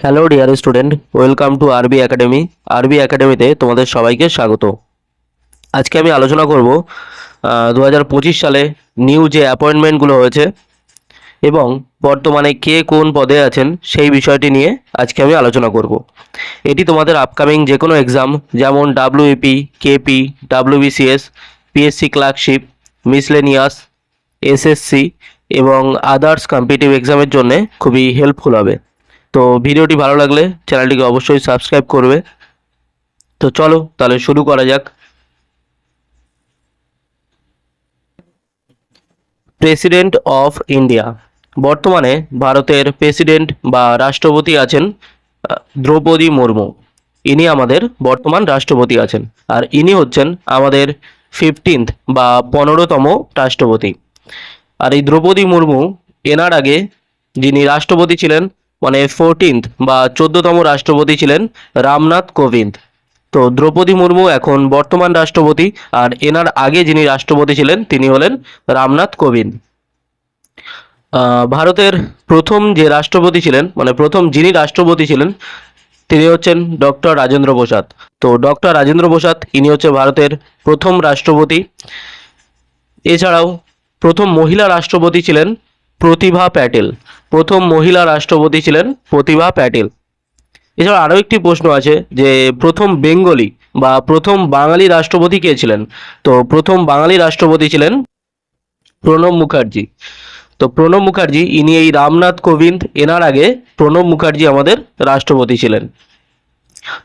Hello dear student, welcome to আরবি academy. আরবি একাডেমিতে তোমাদের সবাইকে স্বাগত। আজকে আমি আলোচনা করব 2025 সালে নিউ যে অ্যাপয়েন্টমেন্টগুলো হয়েছে এবং বর্তমানে কে কোন পদে আছেন সেই বিষয়টি নিয়ে আজকে আমি আলোচনা করব। এটি তোমাদের আপকামিং যে কোনো এক্সাম, যেমন ডাব্লিউইপি, KP, WBCS, PSC clerkship, miscellaneous, SSC এবং আদার্স কম্পিটিটিভ এক্সামের জন্য খুবই হেল্পফুল হবে। তো ভিডিওটি ভালো লাগলে চ্যানেলটিকে অবশ্যই সাবস্ক্রাইব করবে। তো চলো তাহলে শুরু করা যাক। President of India. বর্তমানে ভারতের প্রেসিডেন্ট বা রাষ্ট্রপতি আছেন দ্রৌপদী মুর্মু। ইনি আমাদের বর্তমান রাষ্ট্রপতি আছেন, আর ইনি হচ্ছেন আমাদের 15th বা 15তম রাষ্ট্রপতি। আর এই দ্রৌপদী মুর্মু, এনার আগে যিনি রাষ্ট্রপতি ছিলেন, মানে 14th বা 14তম রাষ্ট্রপতি ছিলেন রামনাথ কোবিন্দ। তো দ্রৌপদী মুর্মু এখন বর্তমান রাষ্ট্রপতি, আর এনার আগে যিনি রাষ্ট্রপতি ছিলেন তিনি হলেন রামনাথ কোবিন্দ। ভারতের প্রথম যে রাষ্ট্রপতি ছিলেন, মানে প্রথম যিনি রাষ্ট্রপতি ছিলেন, তিনি হচ্ছেন ডক্টর রাজেন্দ্র প্রসাদ। তো ডক্টর রাজেন্দ্র প্রসাদ ইনি হচ্ছে ভারতের প্রথম রাষ্ট্রপতি। এছাড়াও প্রথম মহিলা রাষ্ট্রপতি ছিলেন প্রতিভা প্যাটেল। প্রথম মহিলা রাষ্ট্রপতি ছিলেন প্রতিভা প্যাটেল। এছাড়া আরও একটি প্রশ্ন আছে যে প্রথম বেঙ্গলি বা প্রথম বাঙালি রাষ্ট্রপতি কে ছিলেন। তো প্রথম বাঙালি রাষ্ট্রপতি ছিলেন প্রণব মুখার্জি। তো প্রণব মুখার্জি ইনি এই রামনাথ কোবিন্দ, এনার আগে প্রণব মুখার্জি আমাদের রাষ্ট্রপতি ছিলেন।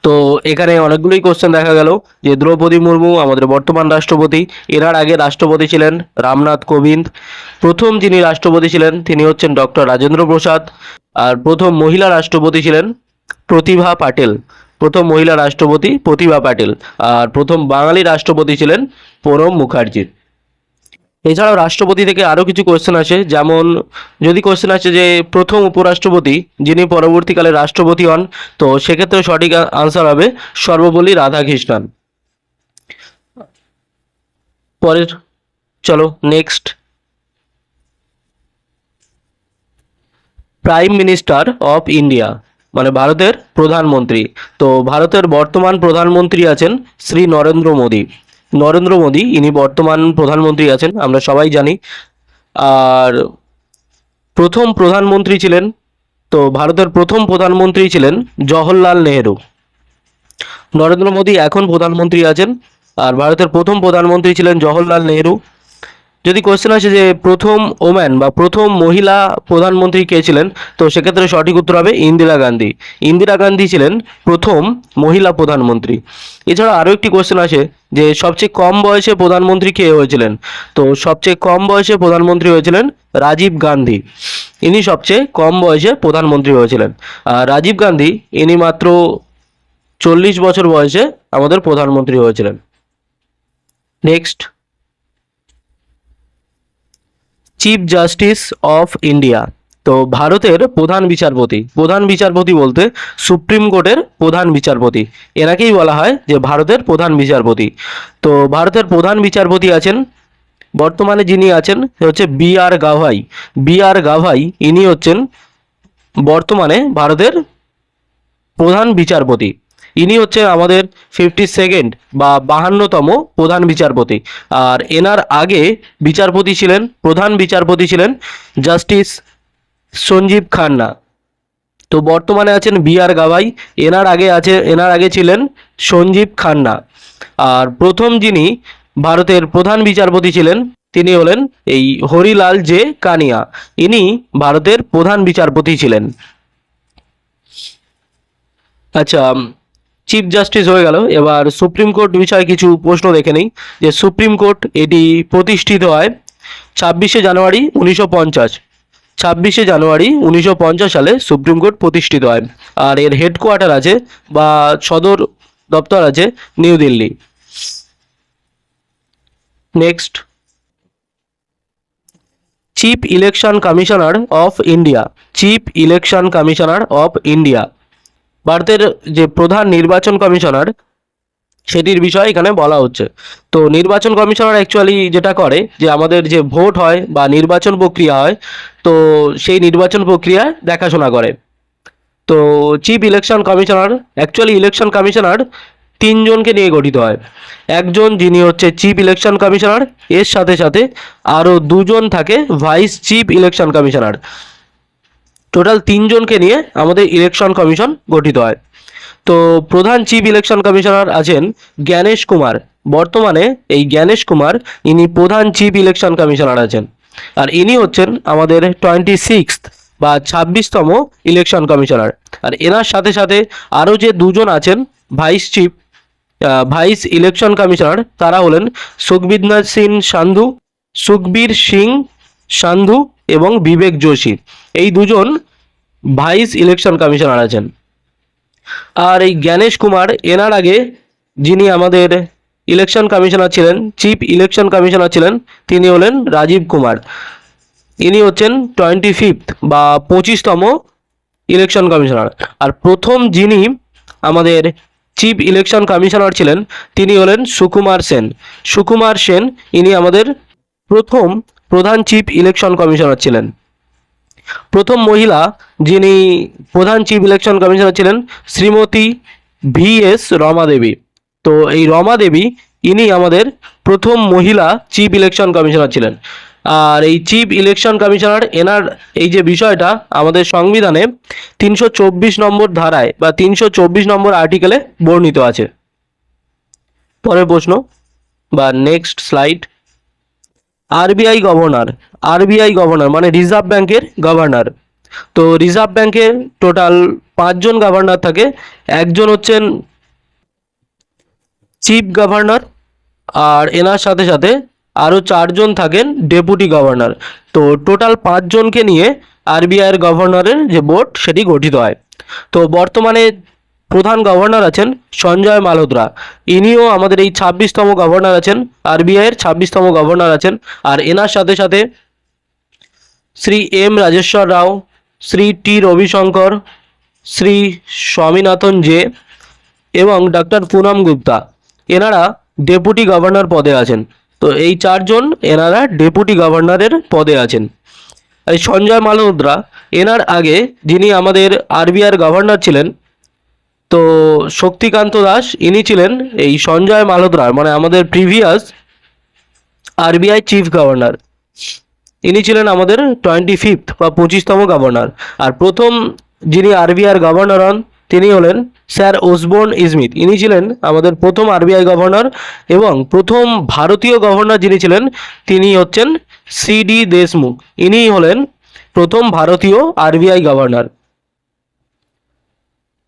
তো এখানে অনেকগুলোই কোশ্চেন দেখা গেল যে দ্রৌপদী মুর্মু আমাদের বর্তমান রাষ্ট্রপতি, এনার আগে রাষ্ট্রপতি ছিলেন রামনাথ কোবিন্দ। প্রথম যিনি রাষ্ট্রপতি ছিলেন তিনি হচ্ছেন ডক্টর রাজেন্দ্র প্রসাদ। আর প্রথম মহিলা রাষ্ট্রপতি ছিলেন প্রতিভা পাটেল। প্রথম মহিলা রাষ্ট্রপতি প্রতিভা পাটেল। আর প্রথম বাঙালি রাষ্ট্রপতি ছিলেন প্রণব মুখার্জি। এছাড়াও রাষ্ট্রপতি থেকে আরও কিছু কোয়েশ্চেন আসে, যেমন যদি কোয়েশ্চেন আসে যে প্রথম উপরাষ্ট্রপতি যিনি পরবর্তীকালে রাষ্ট্রপতি হন, তো সেক্ষেত্রে সঠিক আনসার হবে সর্বপল্লী রাধাকৃষ্ণন। পরের, চলো next. Prime minister of India, মানে ভারতের প্রধানমন্ত্রী। তো ভারতের বর্তমান প্রধানমন্ত্রী আছেন শ্রী নরেন্দ্র মোদী। নরেন্দ্র মোদী ইনি বর্তমান প্রধানমন্ত্রী আছেন, আমরা সবাই জানি। আর প্রথম প্রধানমন্ত্রী ছিলেন, তো ভারতের প্রথম প্রধানমন্ত্রী ছিলেন জওহরলাল নেহেরু। নরেন্দ্র মোদী এখন প্রধানমন্ত্রী আছেন, আর ভারতের প্রথম প্রধানমন্ত্রী ছিলেন জওহরলাল নেহেরু। যদি কোয়েশ্চেন আসে যে প্রথম ওম্যান বা প্রথম মহিলা প্রধানমন্ত্রী কে ছিলেন, তো সেক্ষেত্রে সঠিক উত্তর হবে ইন্দিরা গান্ধী। ইন্দিরা গান্ধী ছিলেন প্রথম মহিলা প্রধানমন্ত্রী। এছাড়া আরও একটি কোয়েশ্চেন আসে যে সবচেয়ে কম বয়সে প্রধানমন্ত্রী কে হয়েছিলেন। তো সবচেয়ে কম বয়সে প্রধানমন্ত্রী হয়েছিলেন রাজীব গান্ধী। ইনি সবচেয়ে কম বয়সে প্রধানমন্ত্রী হয়েছিলেন। আর রাজীব গান্ধী ইনি মাত্র 40 বছর বয়সে আমাদের প্রধানমন্ত্রী হয়েছিলেন। Next, chief justice of India. তো ভারতের প্রধান বিচারপতি, প্রধান বিচারপতি বলতে সুপ্রিম কোর্টের প্রধান বিচারপতি, এনাকেই বলা হয় যে ভারতের প্রধান বিচারপতি। তো ভারতের প্রধান বিচারপতি আছেন, বর্তমানে যিনি আছেন সে হচ্ছে বি আর গাভাই। বি আর গাভাই ইনি হচ্ছেন বর্তমানে ভারতের প্রধান বিচারপতি। ইনি হচ্ছে আমাদের 52nd বা 52তম প্রধান বিচারপতি। আর এনার আগে বিচারপতি ছিলেন, প্রধান বিচারপতি ছিলেন জাস্টিস সঞ্জীব খান্না। তো বর্তমানে আছেন বি আর গাভাই, এনার আগে ছিলেন সঞ্জীব খান্না। আর প্রথম যিনি ভারতের প্রধান বিচারপতি ছিলেন তিনি হলেন এই হরিলাল জে কানিয়া। ইনি ভারতের প্রধান বিচারপতি ছিলেন। আচ্ছা, চিফ জাস্টিস হয়ে গেল, এবার সুপ্রিম কোর্ট বিষয়ে কিছু প্রশ্ন দেখে নেই। যে সুপ্রিম কোর্ট এটি প্রতিষ্ঠিত হয় 26শে জানুয়ারি 1950। 26শে জানুয়ারি 1950 সালে সুপ্রিম কোর্ট প্রতিষ্ঠিত হয়। আর এর হেডকোয়ার্টার আছে বা সদর দপ্তর আছে new Delhi. Next, chief election commissioner of India. Chief election commissioner of India, ভারতের যে প্রধান নির্বাচন কমিশনার সেটির বিষয়ে এখানে বলা হচ্ছে। তো নির্বাচন কমিশনার অ্যাকচুয়ালি যেটা করে যে আমাদের যে ভোট হয় বা নির্বাচন প্রক্রিয়া হয়, তো সেই নির্বাচন প্রক্রিয়া দেখাশোনা করে। তো chief election commissioner, actually election commissioner তিনজনকে নিয়ে গঠিত হয়। একজন যিনি হচ্ছে চিফ ইলেকশন কমিশনার, এর সাথে সাথে আরও দুজন থাকে vice chief election commissioner. Total তিনজনকে নিয়ে আমাদের ইলেকশন কমিশন গঠিত হয়। তো প্রধান চিফ ইলেকশন কমিশনার আছেন জ্ঞানেশ কুমার। বর্তমানে এই জ্ঞানেশ কুমার ইনি প্রধান চিফ ইলেকশন কমিশনার আছেন। আর ইনি হচ্ছেন আমাদের 26th বা 26তম ইলেকশন কমিশনার। আর এনার সাথে সাথে আরও যে দুজন আছেন ভাইস ইলেকশন কমিশনার, তারা হলেন সুখবীর সিং সান্ধু এবং বিবেক যোশী। এই দুজন ভাইস ইলেকশন কমিশনার আছেন। আর এই জ্ঞানেশ কুমার, এনার আগে যিনি আমাদের ইলেকশন কমিশনার ছিলেন, চিফ ইলেকশন কমিশনার ছিলেন, তিনি হলেন রাজীব কুমার। ইনি হচ্ছেন 25th বা 25তম ইলেকশন কমিশনার। আর প্রথম যিনি আমাদের চিফ ইলেকশন কমিশনার ছিলেন, তিনি হলেন সুকুমার সেন। ইনি আমাদের প্রথম প্রধান চিফ ইলেকশন কমিশনার ছিলেন। প্রথম মহিলা যিনি প্রধান চিফ ইলেকশন কমিশনার ছিলেন, শ্রীমতী VS রমা দেবী। তো এই রমা দেবী, ইনি আমাদের প্রথম মহিলা চিফ ইলেকশন কমিশনার ছিলেন। আর এই চিফ ইলেকশন কমিশনার, এনার এই যে বিষয়টা আমাদের সংবিধানে 324 নম্বর ধারায় বা 324 নম্বর আর্টিকেলে বর্ণিত আছে। পরের প্রশ্ন বা নেক্সট স্লাইড। আরবিআই গভর্নর মানে রিজার্ভ ব্যাংকের গভর্নর। তো রিজার্ভ ব্যাংকের টোটাল 5জন গভর্নর থাকে। একজন হচ্ছেন চিফ গভর্নর, আর এনার সাথে সাথে আরও 4জন থাকেন ডেপুটি গভর্নর। তো টোটাল 5জনকে নিয়ে আরবিআইয়ের গভর্নরের যে বোর্ড সেটি গঠিত হয়। তো বর্তমানে প্রধান গভর্নর আছেন সঞ্জয় মালহোত্রা। ইনিও আমাদের এই 26তম গভর্নর আছেন, আরবিআইয়ের 26তম গভর্নর আছেন। আর এনার সাথে সাথে শ্রী M রাজেশ্বর রাও, শ্রী T রবিশঙ্কর, শ্রী স্বামীনাথন জে এবং ডক্টর পুনম গুপ্তা, এনারা ডেপুটি গভর্নর পদে আছেন। তো এই 4জন এনারা ডেপুটি গভর্নরের পদে আছেন। এই সঞ্জয় মালহোত্রা, এনার আগে যিনি আমাদের আরবিআইয়ের গভর্নর ছিলেন, তো শক্তিকান্ত দাস, ইনি ছিলেন এই সঞ্জয় মালহোত্রার মানে আমাদের প্রিভিয়াস আরবিআই চিফ গভর্নর। ইনি ছিলেন আমাদের 25th বা 25তম গভর্নর। আর প্রথম যিনি আরবিআইয়ের গভর্নর হন, তিনি হলেন স্যার ওসবোর্ন স্মিথ। ইনি ছিলেন আমাদের প্রথম আরবিআই গভর্নর। এবং প্রথম ভারতীয় গভর্নর যিনি ছিলেন, তিনি হচ্ছেন CD দেশমুখ। ইনি হলেন প্রথম ভারতীয় আরবিআই গভর্নর।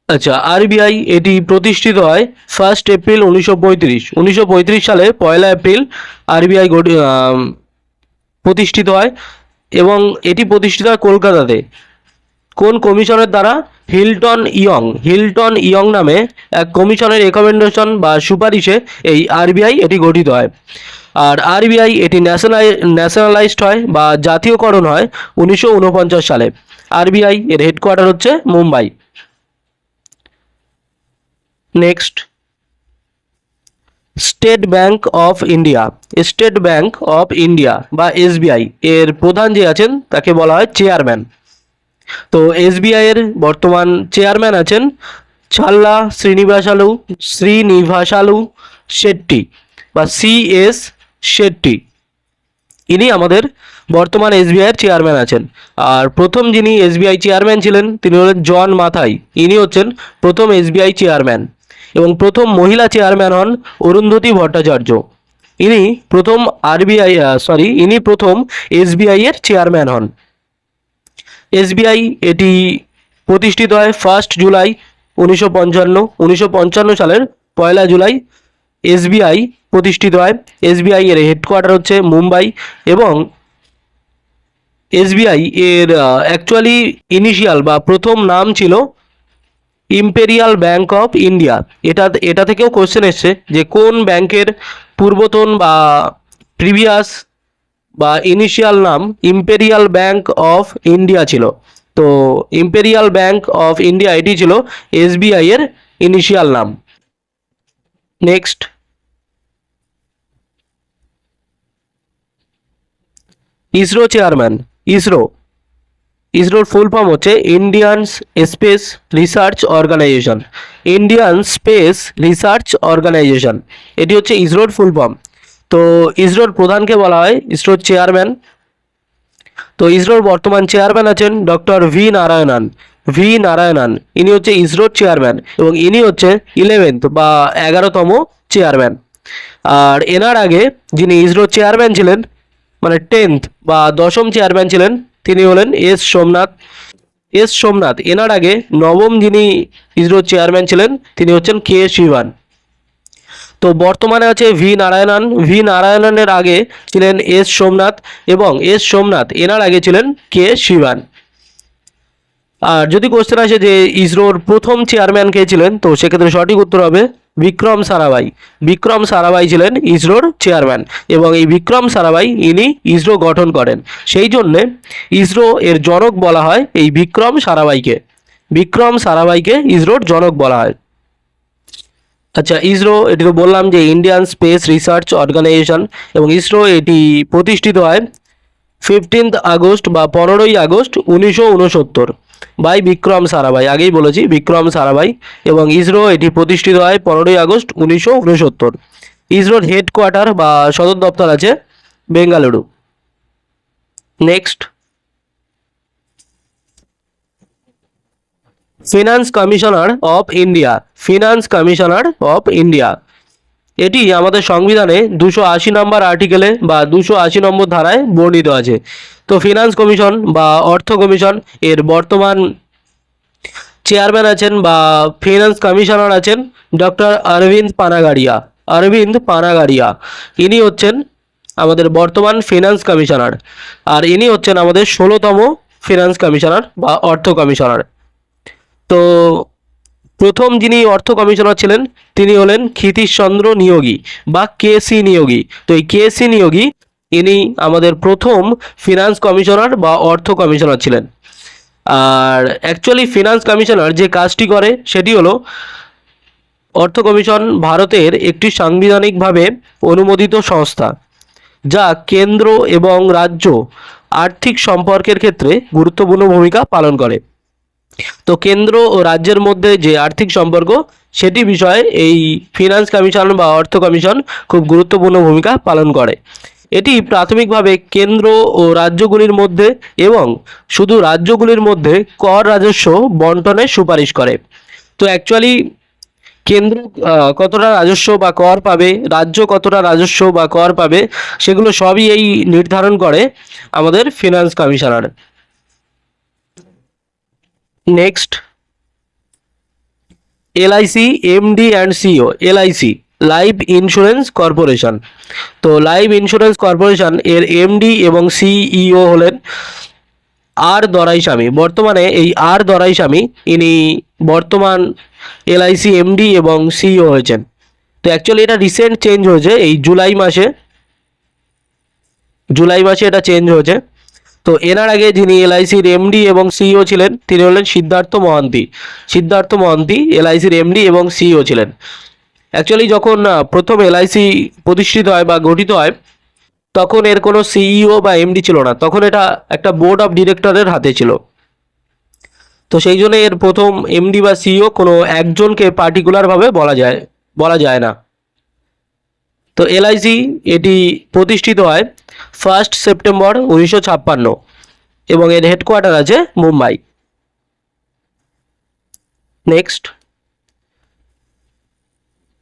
আচ্ছা, আরবিআই এটি প্রতিষ্ঠিত হয় 1 এপ্রিল 1935 সালে 1 এপ্রিল আরবিআই প্রতিষ্ঠিত হয়। এবং এটি প্রতিষ্ঠিত হয় কলকাতাতে। কোন কমিশনের দ্বারা? হিল্টন ইয়ং নামে এক কমিশনের রেকমেন্ডেশন বা সুপারিশে এই আরবিআই এটি গঠিত হয়। আর আরবিআই এটি ন্যাশনালাইজড হয় বা জাতীয়করণ হয় 1949 সালে। আরবিআই এর হেডকোয়ার্টার হচ্ছে Mumbai. Next, state bank of India বা SBI এর প্রধান যে আছেন তাকে বলা হয় চেয়ারম্যান। তো SBI এর বর্তমান চেয়ারম্যান আছেন চাল্লা শ্রীনিভাসালু শেট্টি বা CS শেট্টি। ইনি আমাদের বর্তমান SBI এর চেয়ারম্যান আছেন। আর প্রথম যিনি SBI চেয়ারম্যান ছিলেন, তিনি হলেন জন মাথাই। ইনি হচ্ছেন প্রথম SBI চেয়ারম্যান। এবং প্রথম মহিলা চেয়ারম্যান হন অরুন্ধতী ভট্টাচার্য। ইনি প্রথম SBI এর চেয়ারম্যান হন। SBI এটি প্রতিষ্ঠিত হয় 1 জুলাই 1955 সালের 1 জুলাই SBI প্রতিষ্ঠিত হয়। SBI এর হেডকোয়ার্টার হচ্ছে মুম্বাই। এবং SBI এর অ্যাকচুয়ালি ইনিশিয়াল বা প্রথম নাম ছিল ইম্পেরিয়াল ব্যাংক অফ ইন্ডিয়া। এটা থেকেও কোশ্চেন এসছে যে কোন ব্যাংকের পূর্বতন বা প্রিভিয়াস বা ইনিশিয়াল নাম ইম্পেরিয়াল ব্যাংক অফ ইন্ডিয়া ছিল। তো ইম্পেরিয়াল ব্যাংক অফ ইন্ডিয়া এটি ছিল SBI এর ইনিশিয়াল নাম। Next, ISRO chairman. ইসরোর ফুল ফর্ম হচ্ছে Indian space research organisation. Indian space research organisation, এটি হচ্ছে ইসরোর ফুল ফর্ম। তো ইসরোর প্রধানকে বলা হয় ইসরোর চেয়ারম্যান। তো ইসরোর বর্তমান চেয়ারম্যান আছেন doctor V Narayanan. V Narayanan ইনি হচ্ছে ইসরোর চেয়ারম্যান এবং ইনি হচ্ছে 11th বা 11তম চেয়ারম্যান। আর এনার আগে যিনি ইসরোর চেয়ারম্যান ছিলেন, মানে 10th বা 10ম চেয়ারম্যান ছিলেন, তিনি হলেন এস সোমনাথ। এস সোমনাথ এনার আগে 9ম যিনি ইসরোর চেয়ারম্যান ছিলেন তিনি হচ্ছেন কে শিবান। তো বর্তমানে আছে ভি নারায়ণন। ভি নারায়ণনের আগে ছিলেন এস সোমনাথ এবং এস সোমনাথ এনার আগে ছিলেন কে শিবান। আর যদি কোশ্চেন আসে যে ইসরোর প্রথম চেয়ারম্যান কে ছিলেন, তো সেক্ষেত্রে সঠিক উত্তর হবে বিক্রম সারাভাই। বিক্রম সারাভাই ছিলেন ইসরোর চেয়ারম্যান এবং এই বিক্রম সারাভাই ইনি ইসরো গঠন করেন। সেই জন্যে ইসরো এর জনক বলা হয় এই বিক্রম সারাভাইকে। বিক্রম সারাভাইকে ইসরোর জনক বলা হয়। আচ্ছা, ইসরো এটি তো বললাম যে ইন্ডিয়ান স্পেস রিসার্চ অর্গানাইজেশন, এবং ইসরো এটি প্রতিষ্ঠিত হয় 15th আগস্ট বা 15ই আগস্ট 1969 বাই বিক্রম সারাভাই। আগেই বলেছি বিক্রম সারাভাই, এবং ইসরো এটি প্রতিষ্ঠিত হয় 15ই আগস্ট 1969। ইসরোর হেডকোয়ার্টার বা সদর দপ্তর আছে Bengaluru. Next, finance commissioner of India. Finance commissioner of India এটি আমাদের সংবিধানে 280 নম্বর আর্টিকেলে বা 280 নম্বর ধারায় বর্ণিত আছে। তো ফিনান্স কমিশন বা অর্থ কমিশন এর বর্তমান চেয়ারম্যান আছেন বা ফিনান্স কমিশনার আছেন ডক্টর অরবিন্দ পানাগাড়িয়া। অরবিন্দ পানাগাড়িয়া ইনি হচ্ছেন আমাদের বর্তমান ফিনান্স কমিশনার, আর ইনি হচ্ছেন আমাদের 16তম ফিনান্স কমিশনার বা অর্থ কমিশনার। তো প্রথম যিনি অর্থ কমিশনার ছিলেন তিনি হলেন ক্ষিতীশচন্দ্র নিয়োগী বা কেসি নিয়োগী। তো এই কেসি নিয়োগী ইনি আমাদের প্রথম ফিনান্স কমিশনার বা অর্থ কমিশনার ছিলেন। আর অ্যাকচুয়ালি ফিনান্স কমিশনার যে কাজটি করে সেটি হলো, অর্থ কমিশন ভারতের একটি সাংবিধানিকভাবে অনুমোদিত সংস্থা যা কেন্দ্র এবং রাজ্য আর্থিক সম্পর্কের ক্ষেত্রে গুরুত্বপূর্ণ ভূমিকা পালন করে। তো কেন্দ্র ও রাজ্যের মধ্যে যে আর্থিক সম্পর্ক সেটি বিষয়ে এই ফিনান্স কমিশন বা অর্থ কমিশন খুব গুরুত্বপূর্ণ ভূমিকা পালন করে। এটি প্রাথমিকভাবে কেন্দ্র ও রাজ্যগুলির মধ্যে এবং শুধু রাজ্যগুলির মধ্যে কর রাজস্ব বন্টনের সুপারিশ করে। তো অ্যাকচুয়ালি কেন্দ্র কতটা রাজস্ব বা কর পাবে, রাজ্য কতটা রাজস্ব বা কর পাবে, সেগুলো সবই এই নির্ধারণ করে আমাদের finance commissioner. Next, LIC MD and CEO. LIC life insurance corporation. তো লাইফ ইন্স্যুরেন্স কর্পোরেশন এর এমডি এবং সিইও হলেন আর দরাইস্বামী। বর্তমানে এই আর দরাইস্বামী ইনি বর্তমান এলআইসি এমডি এবং সিইও হয়েছেন। তো অ্যাকচুয়ালি এটা রিসেন্ট চেঞ্জ হয়েছে, এই জুলাই মাসে এটা চেঞ্জ হয়েছে। তো এনার আগে যিনি এলআইসির এমডি এবং সিইও ছিলেন তিনি হলেন সিদ্ধার্থ মহান্তি। সিদ্ধার্থ মহান্তি এলআইসির এমডি এবং সিইও ছিলেন। অ্যাকচুয়ালি যখন প্রথম এলআইসি প্রতিষ্ঠিত হয় বা গঠিত হয় তখন এর কোনো সিইও বা এমডি ছিল না, তখন এটা একটা বোর্ড অফ ডিরেক্টরের হাতে ছিল। তো সেই জন্য এর প্রথম এমডি বা সিইও কোনো একজনকে পার্টিকুলারভাবে বলা যায় না। তো এলআইসি এটি প্রতিষ্ঠিত হয় 1 সেপ্টেম্বর 1956 এবং এর হেডকোয়ার্টার আছে Mumbai. Next,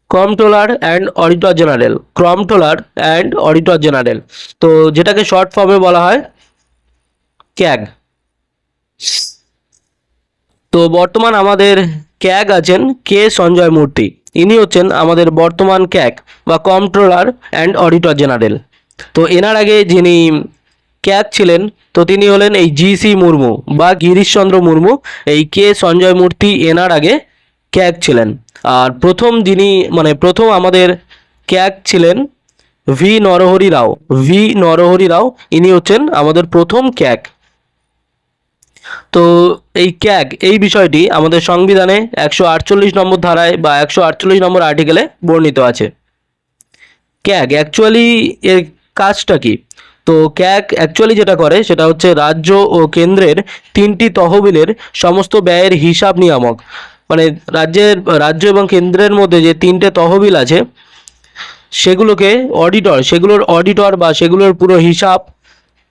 comptroller and auditor general. Comptroller and auditor general, তো যেটাকে শর্ট ফর্মে বলা হয় ক্যাগ। তো বর্তমান আমাদের ক্যাগ আছেন কে সঞ্জয় মূর্তি। ইনি হচ্ছেন আমাদের বর্তমান ক্যাগ বা কম্পট্রোলার অ্যান্ড অডিটর জেনারেল। তো এনার আগে যিনি ক্যাগ ছিলেন তো তিনি হলেন এই জিসি মুর্মু বা গিরিশচন্দ্র মুর্মু। এই কে সঞ্জয় মূর্তি এনার আগে ক্যাগ ছিলেন। আর প্রথম আমাদের ক্যাগ ছিলেন ভি নরহরি রাও। ভি নরহরি রাও ইনি হচ্ছেন আমাদের প্রথম ক্যাগ। তো এই ক্যাগ এই বিষয়টি আমাদের সংবিধানে 148 নম্বর ধারায় বা 148 নম্বর আর্টিকেলে বর্ণিত আছে। ক্যাগ অ্যাকচুয়ালি এর কাজটা কি? তো ক্যাগ অ্যাকচুয়ালি যেটা করে সেটা হচ্ছে রাজ্য ও কেন্দ্রের 3টি তহবিলের সমস্ত ব্যয়ের হিসাব নিয়ামক। মানে রাজ্য এবং কেন্দ্রের মধ্যে যে 3টে তহবিল আছে সেগুলোর অডিটর বা সেগুলোর পুরো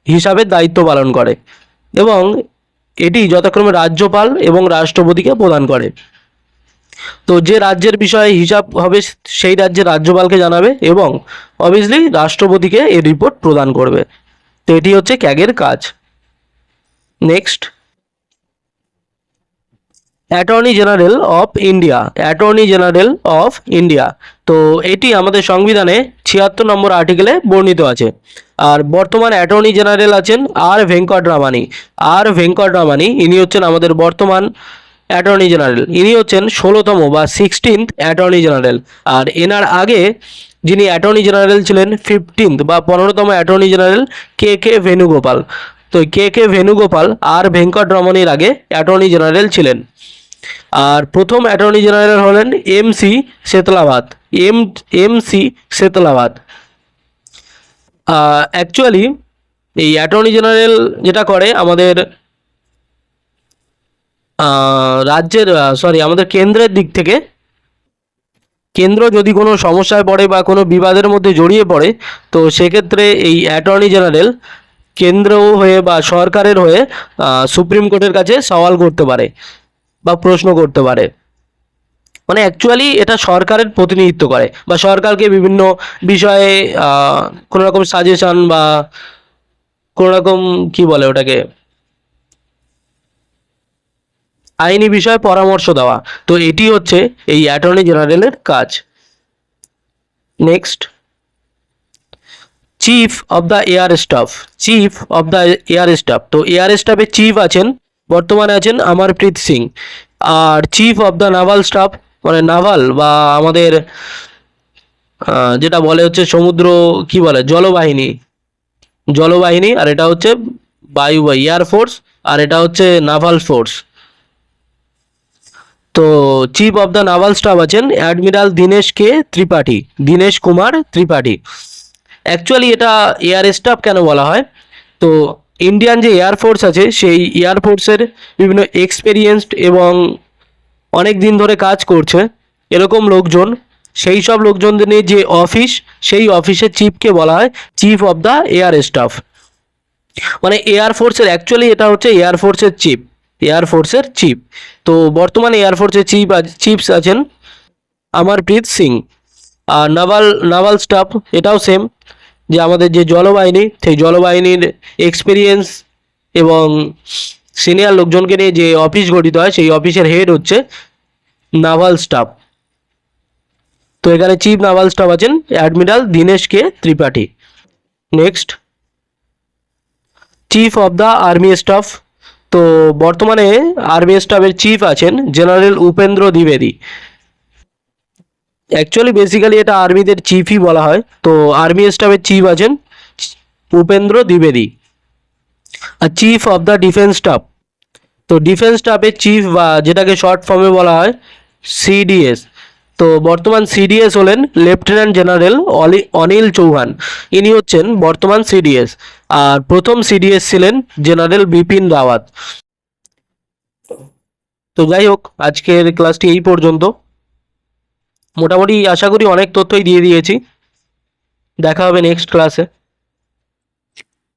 হিসাবের দায়িত্ব পালন করে, এবং এটি যথাক্রমে রাজ্যপাল এবং রাষ্ট্রপতিকে প্রদান করে। তো যে রাজ্যের বিষয়ে হিসাব হবে সেই রাজ্যের রাজ্যপালকে জানাবে এবং অবভিয়াসলি রাষ্ট্রপতিকে এর রিপোর্ট প্রদান করবে। তো এটি হচ্ছে ক্যাগের কাজ। Next, attorney general of India. Attorney general of India, তো এটি আমাদের সংবিধানে 76 নম্বর আর্টিকেলে বর্ণিত আছে। আর বর্তমান অ্যাটর্নি জেনারেল আছেন আর ভেঙ্কটরামানি। ইনি হচ্ছেন আমাদের বর্তমান অ্যাটর্নি জেনারেল। ইনি হচ্ছেন 16তম বা 16th অ্যাটর্নি জেনারেল। আর এনার আগে যিনি অ্যাটর্নি জেনারেল ছিলেন 15th বা 15তম অ্যাটর্নি জেনারেল কে ভেনুগোপাল। তো কে ভেনুগোপাল আর ভেঙ্কটরমণের আগে অ্যাটর্নি জেনারেল ছিলেন। আর প্রথম অ্যাটর্নি জেনারেল হলেন এম সি সেতলাবাদ। অ্যাকচুয়ালি এই অ্যাটর্নি জেনারেল যেটা করে আমাদের আমাদের কেন্দ্রের দিক থেকে, কেন্দ্র যদি কোনো সমস্যায় পড়ে বা কোনো বিবাদের মধ্যে জড়িয়ে পড়ে, তো সেক্ষেত্রে এই অ্যাটর্নি জেনারেল কেন্দ্র হয়ে বা সরকারের হয়ে সুপ্রিম কোর্টের কাছে সওয়াল করতে পারে বা প্রশ্ন করতে পারে। মানে অ্যাকচুয়ালি এটা সরকারের প্রতিনিধিত্ব করে বা সরকারকে বিভিন্ন বিষয়ে কোনো রকম সাজেশন বা কোনো রকম কি বলে ওটাকে আইনি বিষয়ে পরামর্শ দেওয়া। তো এটি হচ্ছে এই অ্যাটর্নি জেনারেলের কাজ। Next, chief of the air staff. তো এয়ার স্টাফের চিফ আছেন, বর্তমানে আছেন অমরপ্রীত সিং। আর chief of the naval staff, মানে নাভাল বা আমাদের যেটা বলে হচ্ছে সমুদ্র কি বলে জলবাহিনী, আর এটা হচ্ছে বায়ু বা এয়ার ফোর্স, আর এটা হচ্ছে নাভাল ফোর্স। তো chief of the naval staff আছেন অ্যাডমিরাল দীনেশ কুমার ত্রিপাঠী। অ্যাকচুয়ালি এটা এয়ার স্টাফ কেন বলা হয়, তো ইন্ডিয়ান যে এয়ার ফোর্স আছে সেই এয়ার ফোর্সের বিভিন্ন এক্সপেরিয়েন্সড এবং অনেক দিন ধরে কাজ করছে এরকম লোকজন, সেই সব লোকজনদের নিয়ে যে অফিস, সেই অফিসের চিফকে বলা হয় chief of the air staff. মানে এয়ার ফোর্সের অ্যাকচুয়ালি এটা হচ্ছে এয়ার ফোর্সের চিফ। তো বর্তমানে এয়ার ফোর্সের চিফস আছেন অমরপ্রীত সিং। আর নাভাল স্টাফ এটাও সেম, যে আমাদের যে জলবাহিনী, সেই জলবাহিনীর এক্সপিরিয়েন্স এবং সিনিয়র লোকজনকে নিয়ে যে অফিস গঠিত হয় সেই অফিসের হেড হচ্ছে নাভাল স্টাফ। তো এখানে চিফ নাভাল স্টাফ আছেন admiral Dinesh Tripathi. Next, chief of the army staff. তো বর্তমানে আর্মি স্টাফের চিফ আছেন জেনারেল উপেন্দ্র দ্বিবেদী। অ্যাকচুয়ালি বেসিক্যালি এটা আর্মিদের চিফই বলা হয়। তো আর্মি স্টাফের চিফ আছেন উপেন্দ্র দ্বিবেদী। আর chief of the defence staff, তো ডিফেন্স স্টাফের চিফ বা যেটাকে শর্ট ফর্মে বলা হয় সিডিএস। তো বর্তমান সিডিএস হলেন লেফটেন্যান্ট জেনারেল অনিল চৌহান। ইনি হচ্ছেন বর্তমান সিডিএস। আর প্রথম সিডিএস ছিলেন জেনারেল বিপিন রাওয়াত। তো যাই হোক, আজকের ক্লাসটি এই পর্যন্ত। মোটামুটি আশা করি অনেক তথ্যই দিয়ে দিয়েছি। দেখা হবে নেক্সট ক্লাসে।